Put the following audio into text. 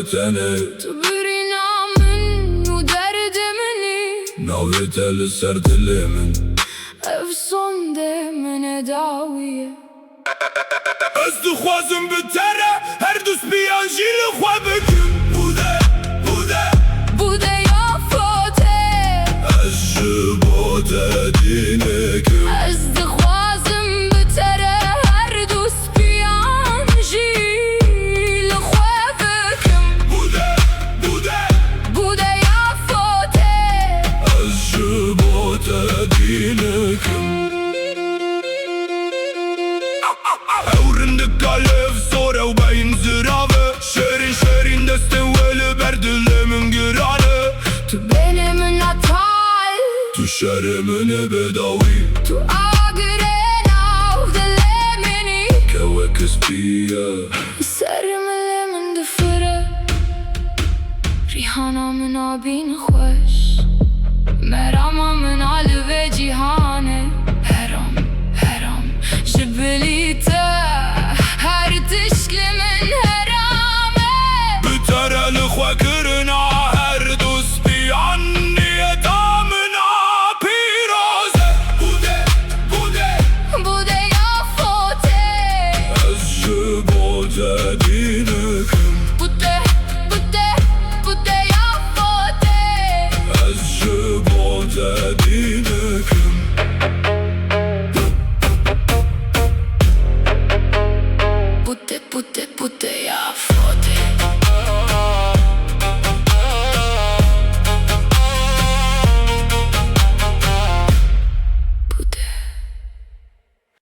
تنه تبرينا من ودرد مني ناويت لسر دلي من افصون من داوية از دخوازم بتره هر دوست بیانجی لخوا بکن بوده یا فوته از جبوت دینکم از دخوازم بتره هر دوست بیانجی لخوا بکن بوده یا فوته از جبوت دینکم Evrindek alev sonra و beyin zirave Şerin desten veli berdilimin giranı تو benim natal Tu şerimin bedavi تو آگرنا و دلمنی Kevek ispiye سرم من دفره ریحانا من آبین خوش مرام من علو جیهانه